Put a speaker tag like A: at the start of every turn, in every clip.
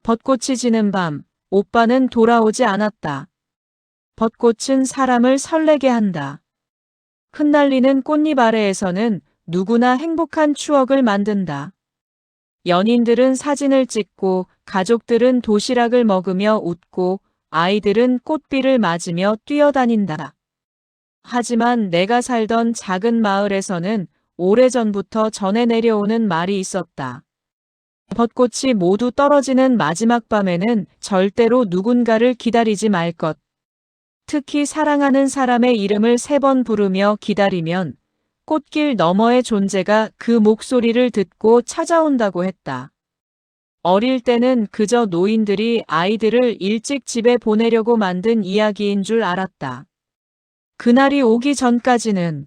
A: 벚꽃이 지는 밤, 오빠는 돌아오지 않았다. 벚꽃은 사람을 설레게 한다. 흩날리는 꽃잎 아래에서는 누구나 행복한 추억을 만든다. 연인들은 사진을 찍고, 가족들은 도시락을 먹으며 웃고, 아이들은 꽃비를 맞으며 뛰어다닌다. 하지만 내가 살던 작은 마을에서는 오래전부터 전해 내려오는 말이 있었다. 벚꽃이 모두 떨어지는 마지막 밤에는 절대로 누군가를 기다리지 말 것. 특히 사랑하는 사람의 이름을 3번 부르며 기다리면 꽃길 너머의 존재가 그 목소리를 듣고 찾아온다고 했다. 어릴 때는 그저 노인들이 아이들을 일찍 집에 보내려고 만든 이야기인 줄 알았다. 그날이 오기 전까지는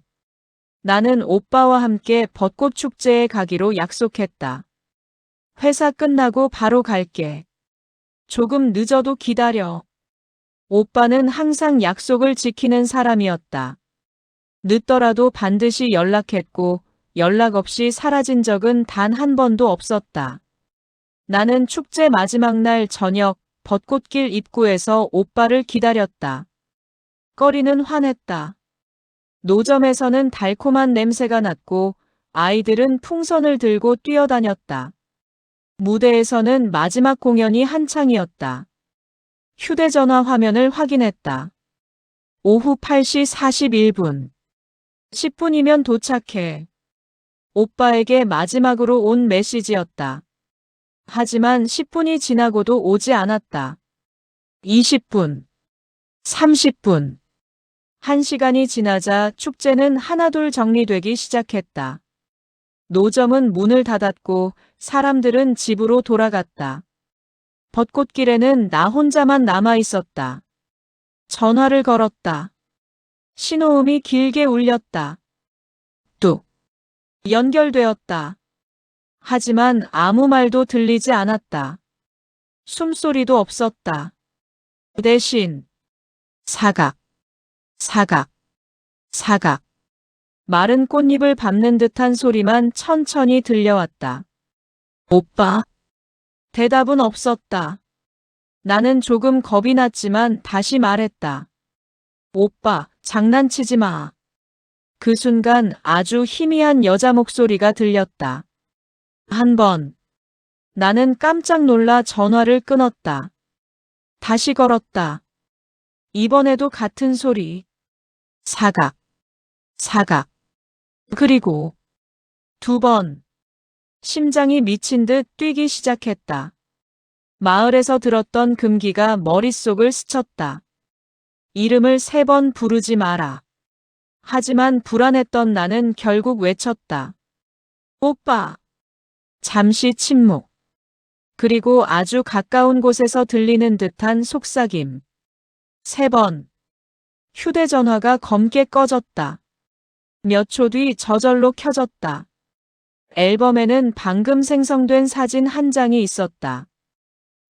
A: 나는 오빠와 함께 벚꽃 축제에 가기로 약속했다. 회사 끝나고 바로 갈게. 조금 늦어도 기다려. 오빠는 항상 약속을 지키는 사람이었다. 늦더라도 반드시 연락했고 연락 없이 사라진 적은 단 한 번도 없었다. 나는 축제 마지막 날 저녁 벚꽃길 입구에서 오빠를 기다렸다. 거리는 환했다. 노점에서는 달콤한 냄새가 났고 아이들은 풍선을 들고 뛰어다녔다. 무대에서는 마지막 공연이 한창이었다. 휴대전화 화면을 확인했다. 오후 8시 41분. 10분이면 도착해. 오빠에게 마지막으로 온 메시지였다. 하지만 10분이 지나고도 오지 않았다. 20분. 30분. 1시간이 지나자 축제는 하나둘 정리되기 시작했다. 노점은 문을 닫았고 사람들은 집으로 돌아갔다. 벚꽃길에는 나 혼자만 남아 있었다. 전화를 걸었다. 신호음이 길게 울렸다. 뚝. 연결되었다. 하지만 아무 말도 들리지 않았다. 숨소리도 없었다. 대신 사각, 사각, 사각. 마른 꽃잎을 밟는 듯한 소리만 천천히 들려왔다. 오빠? 대답은 없었다. 나는 조금 겁이 났지만 다시 말했다. 오빠, 장난치지 마. 그 순간 아주 희미한 여자 목소리가 들렸다. 한 번. 나는 깜짝 놀라 전화를 끊었다. 다시 걸었다. 이번에도 같은 소리. 사각, 사각. 그리고 2번. 심장이 미친 듯 뛰기 시작했다. 마을에서 들었던 금기가 머릿속을 스쳤다. 이름을 3번 부르지 마라. 하지만 불안했던 나는 결국 외쳤다. 오빠. 잠시 침묵. 그리고 아주 가까운 곳에서 들리는 듯한 속삭임. 3번. 휴대전화가 검게 꺼졌다. 몇 초 뒤 저절로 켜졌다. 앨범에는 방금 생성된 사진 한 장이 있었다.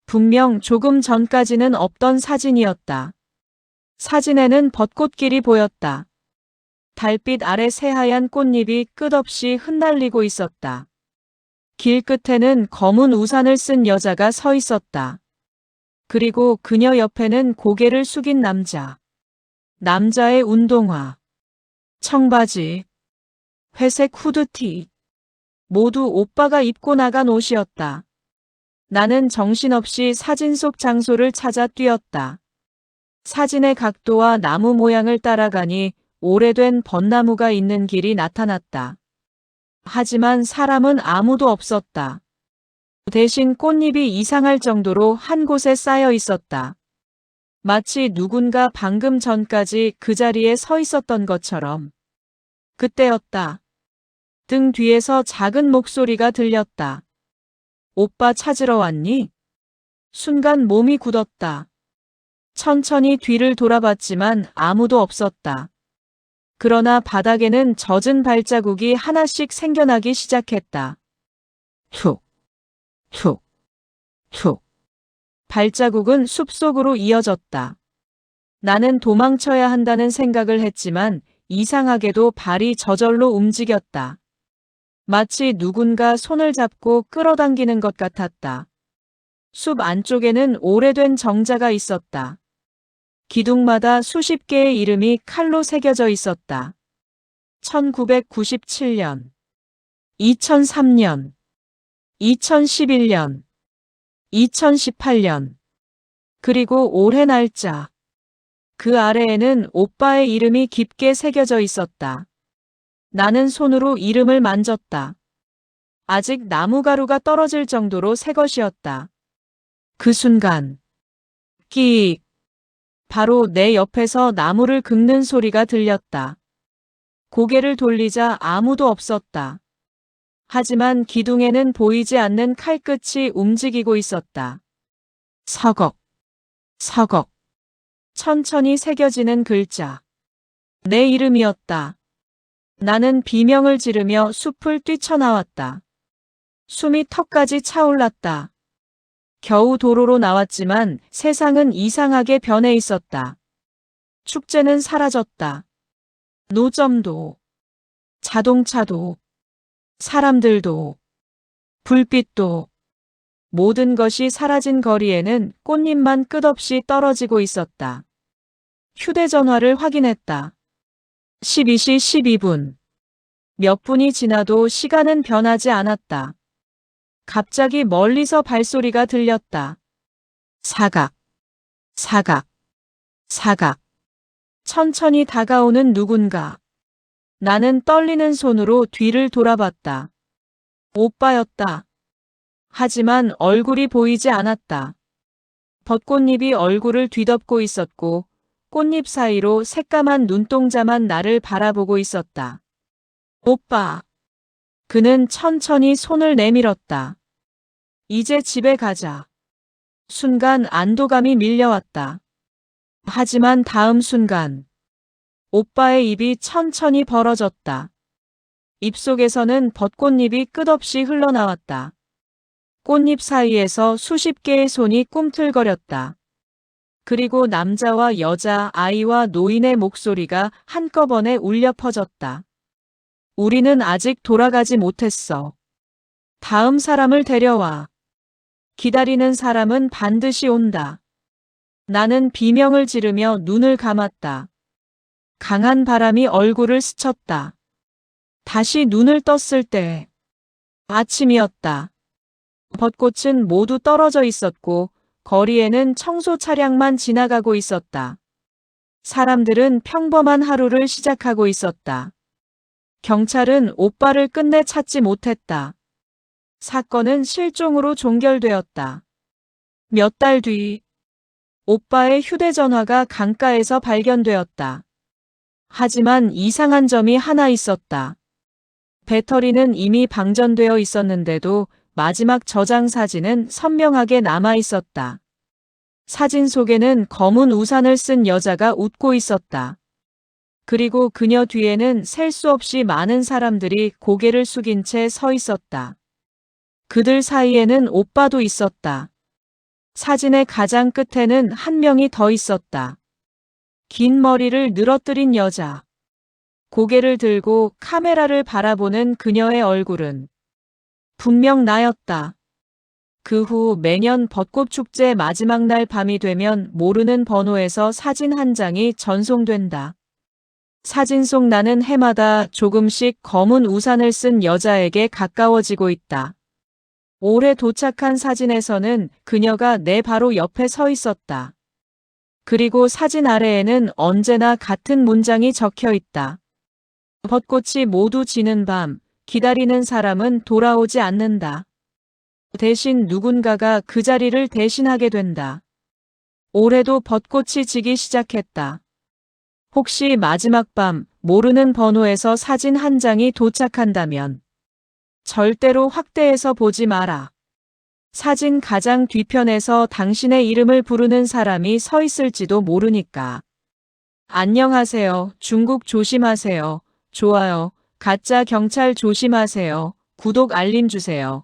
A: 분명 조금 전까지는 없던 사진이었다. 사진에는 벚꽃길이 보였다. 달빛 아래 새하얀 꽃잎이 끝없이 흩날리고 있었다. 길 끝에는 검은 우산을 쓴 여자가 서 있었다. 그리고 그녀 옆에는 고개를 숙인 남자. 남자의 운동화, 청바지, 회색 후드티. 모두 오빠가 입고 나간 옷이었다. 나는 정신없이 사진 속 장소를 찾아 뛰었다. 사진의 각도와 나무 모양을 따라가니 오래된 벚나무가 있는 길이 나타났다. 하지만 사람은 아무도 없었다. 대신 꽃잎이 이상할 정도로 한 곳에 쌓여 있었다. 마치 누군가 방금 전까지 그 자리에 서 있었던 것처럼. 그때였다. 등 뒤에서 작은 목소리가 들렸다. 오빠 찾으러 왔니? 순간 몸이 굳었다. 천천히 뒤를 돌아봤지만 아무도 없었다. 그러나 바닥에는 젖은 발자국이 하나씩 생겨나기 시작했다. 툭, 툭, 툭. 발자국은 숲속으로 이어졌다. 나는 도망쳐야 한다는 생각을 했지만 이상하게도 발이 저절로 움직였다. 마치 누군가 손을 잡고 끌어당기는 것 같았다. 숲 안쪽에는 오래된 정자가 있었다. 기둥마다 수십 개의 이름이 칼로 새겨져 있었다. 1997년, 2003년, 2011년, 2018년, 그리고 올해 날짜. 그 아래에는 오빠의 이름이 깊게 새겨져 있었다. 나는 손으로 이름을 만졌다. 아직 나무가루가 떨어질 정도로 새 것이었다. 그 순간, 끼익. 바로 내 옆에서 나무를 긁는 소리가 들렸다. 고개를 돌리자 아무도 없었다. 하지만 기둥에는 보이지 않는 칼끝이 움직이고 있었다. 서걱, 서걱. 천천히 새겨지는 글자. 내 이름이었다. 나는 비명을 지르며 숲을 뛰쳐나왔다. 숨이 턱까지 차올랐다. 겨우 도로로 나왔지만 세상은 이상하게 변해 있었다. 축제는 사라졌다. 노점도, 자동차도, 사람들도, 불빛도, 모든 것이 사라진 거리에는 꽃잎만 끝없이 떨어지고 있었다. 휴대전화를 확인했다. 12시 12분. 몇 분이 지나도 시간은 변하지 않았다. 갑자기 멀리서 발소리가 들렸다. 사각, 사각, 사각. 천천히 다가오는 누군가. 나는 떨리는 손으로 뒤를 돌아봤다. 오빠였다. 하지만 얼굴이 보이지 않았다. 벚꽃잎이 얼굴을 뒤덮고 있었고 꽃잎 사이로 새까만 눈동자만 나를 바라보고 있었다. 오빠. 그는 천천히 손을 내밀었다. 이제 집에 가자. 순간 안도감이 밀려왔다. 하지만 다음 순간 오빠의 입이 천천히 벌어졌다. 입속에서는 벚꽃잎이 끝없이 흘러나왔다. 꽃잎 사이에서 수십 개의 손이 꿈틀거렸다. 그리고 남자와 여자, 아이와 노인의 목소리가 한꺼번에 울려 퍼졌다. 우리는 아직 돌아가지 못했어. 다음 사람을 데려와. 기다리는 사람은 반드시 온다. 나는 비명을 지르며 눈을 감았다. 강한 바람이 얼굴을 스쳤다. 다시 눈을 떴을 때 아침이었다. 벚꽃은 모두 떨어져 있었고 거리에는 청소 차량만 지나가고 있었다. 사람들은 평범한 하루를 시작하고 있었다. 경찰은 오빠를 끝내 찾지 못했다. 사건은 실종으로 종결되었다. 몇 달 뒤, 오빠의 휴대전화가 강가에서 발견되었다. 하지만 이상한 점이 하나 있었다. 배터리는 이미 방전되어 있었는데도 마지막 저장 사진은 선명하게 남아 있었다. 사진 속에는 검은 우산을 쓴 여자가 웃고 있었다. 그리고 그녀 뒤에는 셀 수 없이 많은 사람들이 고개를 숙인 채 서 있었다. 그들 사이에는 오빠도 있었다. 사진의 가장 끝에는 한 명이 더 있었다. 긴 머리를 늘어뜨린 여자. 고개를 들고 카메라를 바라보는 그녀의 얼굴은 분명 나였다. 그 후 매년 벚꽃 축제 마지막 날 밤이 되면 모르는 번호에서 사진 한 장이 전송된다. 사진 속 나는 해마다 조금씩 검은 우산을 쓴 여자에게 가까워지고 있다. 올해 도착한 사진에서는 그녀가 내 바로 옆에 서 있었다. 그리고 사진 아래에는 언제나 같은 문장이 적혀 있다. 벚꽃이 모두 지는 밤, 기다리는 사람은 돌아오지 않는다. 대신 누군가가 그 자리를 대신하게 된다. 올해도 벚꽃이 지기 시작했다. 혹시 마지막 밤 모르는 번호에서 사진 한 장이 도착한다면 절대로 확대해서 보지 마라. 사진 가장 뒤편에서 당신의 이름을 부르는 사람이 서 있을지도 모르니까. 안녕하세요. 중국 조심하세요. 좋아요. 가짜 경찰 조심하세요. 구독 알림 주세요.